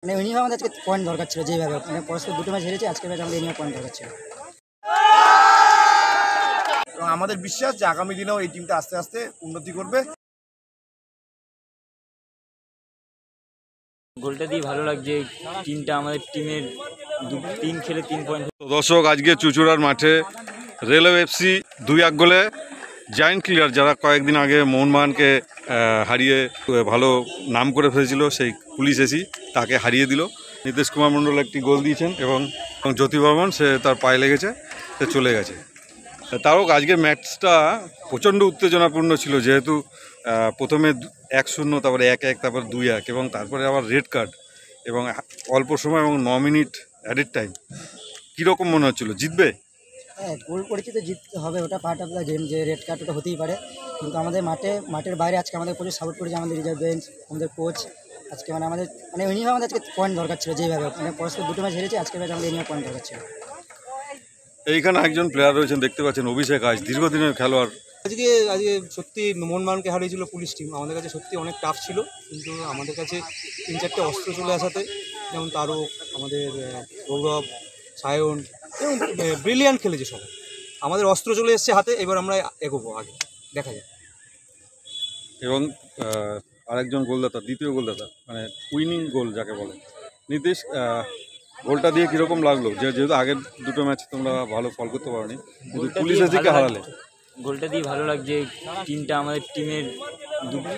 মানে মিনিমাম আমাদের আজকে পয়েন্ট দরকার ছিল, যেভাবে মানে পরস্পর দুটো ম্যাচ হেরেছে, আজকে ম্যাচ আমাদের পয়েন্ট দরকার ছিল। এবং আমাদের বিশ্বাস যে আগামী দিনেও এই টিমটা আস্তে আস্তে উন্নতি করবে। গোলটা দিয়ে ভালো লাগছে, টিমটা আমাদের টিমের 3 খেলে 3 পয়েন্ট। দর্শক, আজকে চুচুড়ার মাঠে রেলওয়ে এফসি 2-1 গোলে জায়েন্ট ক্লিয়ার, যারা কয়েকদিন আগে মোহনবাগানকে হারিয়ে ভালো নাম করে ফেলেছিল, সেই পুলিশ এসি তাকে হারিয়ে দিল। নীতিশ কুমার মণ্ডল একটি গোল দিয়েছেন এবং জ্যোতি বর্মন সে তার পায়ে লেগেছে, সে চলে গেছে। তাও আজকের ম্যাচটা প্রচণ্ড উত্তেজনাপূর্ণ ছিল, যেহেতু প্রথমে 1-0, তারপরে 1-1, তারপর 2-1 এবং তারপরে আবার রেড কার্ড এবং অল্প সময় এবং 9 মিনিট অ্যাডেড টাইম। কীরকম মনে হচ্ছিল, জিতবে? হ্যাঁ, গোল করেছি তো জিততে হবে, ওটা পার্ট অফ দ্য গেম, যে রেড কার্ড ওটা হতেই পারে। কিন্তু আমাদের মাঠের বাইরে আজকে আমাদের প্রচুর সাপোর্ট করেছে আমাদের রিজার্ভ বেঞ্চ, আমাদের কোচ। আজকে আমাদের মিনিমাম আমাদের আজকে পয়েন্ট দরকার ছিল, যেভাবে মানে পরস্পর দুটো ম্যাচ হেরেছে, আজকে ম্যাচ আমাদের পয়েন্ট দরকার ছিল। এইখানে একজন প্লেয়ার রয়েছেন, দেখতে পাচ্ছেন, অভিষেক আজ, দীর্ঘদিনের খেলোয়াড়। আজকে সত্যি মোহনবাগানকে হারিয়েছিল পুলিশ টিম, আমাদের কাছে সত্যি অনেক টাফ ছিল। কিন্তু আমাদের কাছে 3-4টে অস্ত্র চলে আসাতে, যেমন তারক, আমাদের গৌরব, সায়ন এবং ব্রিলিয়ান্ট খেলেছে সবাই। আমাদের অস্ত্র চলে এসছে হাতে, এবার আমরা এগোবো আগে, দেখা যায়। এবং আরেকজন গোলদাতা, দ্বিতীয় গোলদাতা, মানে উইনিং গোল যাকে বলে, নীতিশ, গোলটা দিয়ে কীরকম লাগলো? যেহেতু আগের দুটো ম্যাচ তোমরা ভালো ফল করতে পারোনি, কিন্তু পুলিশের দিকে হারালে। গোলটা দিয়ে ভালো লাগছে, টিমটা আমাদের টিমের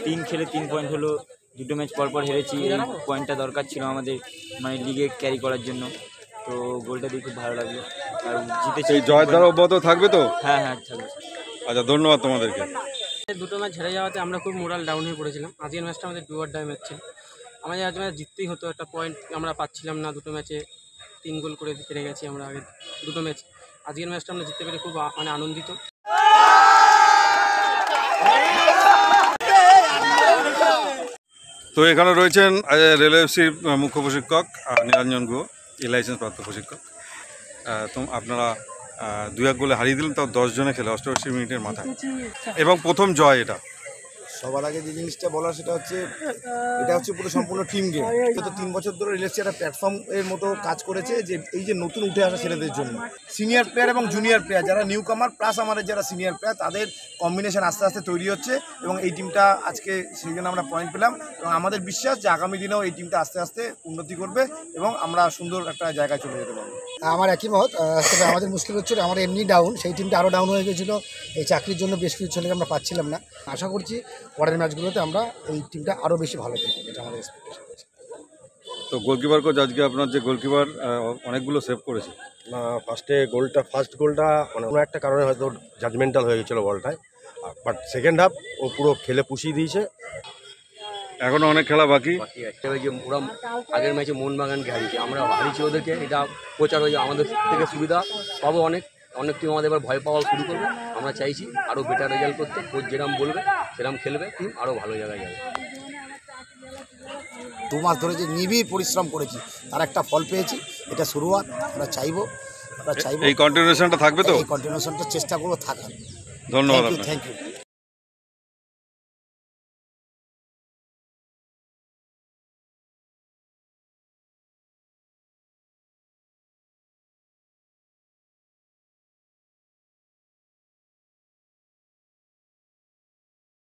3 খেলে 3 পয়েন্ট হলো। দুটো ম্যাচ পরপর হেরেছি, এই পয়েন্টটা দরকার ছিল আমাদের, মানে লিগে ক্যারি করার জন্য। তো গোলটা দিয়ে খুব ভালো লাগলো, আর জিতেছি। এই জয়ের দ্বারা অব্যাহত থাকবে তো? হ্যাঁ হ্যাঁ, থাকবে। আচ্ছা, ধন্যবাদ তোমাদেরকে। দুটো ম্যাচ হেরে যাওয়াতে আমরা খুব মোরাল ডাউন হয়ে পড়েছিলাম। আজকের ম্যাচটা আমাদের ডু অর ডাই ম্যাচ ছিল, আমাদের আজ ম্যাচ জিততেই হতো। একটা পয়েন্ট আমরা পাচ্ছিলাম না, দুটো ম্যাচে 3 গোল করে হেরে গেছি আমরা আগের দুটো ম্যাচ। আজকের ম্যাচটা আমরা জিততে পেরে খুব আনন্দিত। তো এখানে রয়েছেন রেলওয়ে এফসির মুখ্য প্রশিক্ষক নিরঞ্জন গুহ, লাইসেন্স প্রাপ্ত প্রশিক্ষক। তো আপনারা 2-1 গোলে হারিয়ে দিলেন, তাও 10 জনে খেলে 88 মিনিটের মাথায়, এবং প্রথম জয় এটা। সবার আগে যে জিনিসটা বলার সেটা হচ্ছে, এটা হচ্ছে পুরো সম্পূর্ণ টিম গেম। গত 3 বছর ধরে রিলেক্সি একটা প্ল্যাটফর্ম এর মতো কাজ করেছে, যে এই যে নতুন উঠে আসা ছেলেদের জন্য, সিনিয়র প্লেয়ার এবং জুনিয়র প্লেয়ার, যারা নিউ কামার প্লাস আমাদের যারা সিনিয়র প্লেয়ার, তাদের কম্বিনেশন আস্তে আস্তে তৈরি হচ্ছে। এবং এই টিমটা আজকে সেই জন্য আমরা পয়েন্ট পেলাম, এবং আমাদের বিশ্বাস যে আগামী দিনেও এই টিমটা আস্তে আস্তে উন্নতি করবে এবং আমরা সুন্দর একটা জায়গায় চলে যেতে পারবো। আমার একই মত, তবে আমাদের মুশকিল হচ্ছিল, আমাদের এমনি ডাউন, সেই টিমটা আরও ডাউন হয়ে গেছিলো। এই চাকরির জন্য বেশ কিছু ছেলেকে আমরা পাচ্ছিলাম না। আশা করছি পরের ম্যাচগুলোতে আমরা এই টিমটা আরও বেশি ভালো করবো, এটা আমাদের এক্সপেকটেশন আছে। তো গোলকিপার কোচ, আজকে আপনার যে গোলকিপার অনেকগুলো সেভ করেছে। ফার্স্ট গোলটা মানে কোনো একটা কারণে হয়তো জাজমেন্টাল হয়ে গেছিলো বলটায়, বাট সেকেন্ড হাফ ও পুরো খেলে পুষিয়ে দিয়েছে। এখনও অনেক খেলা বাকি। যে ওরা আগের ম্যাচে মোহনবাগানকে হারিয়েছে, আমরা হারিয়েছি ওদেরকে, এটা প্রচার হয়ে আমাদের থেকে সুবিধা পাবো। অনেক টিম আমাদের এবার ভয় পাওয়া শুরু করবে। আমরা চাইছি আরও বেটার রেজাল্ট করতে, কোচ যেরকম বলবে সেরকম খেলবে, টিম আরও ভালো জায়গায় যাবে। 2 মাস ধরে যে নিবিড় পরিশ্রম করেছি, তার একটা ফল পেয়েছি। এটা শুরুয়াত, আমরা চাইবো এই কন্টিনিউশনটা থাকবে তো? এই কন্টিনিউশনটা চেষ্টা করবো থাকার। ধন্যবাদ। Thank you.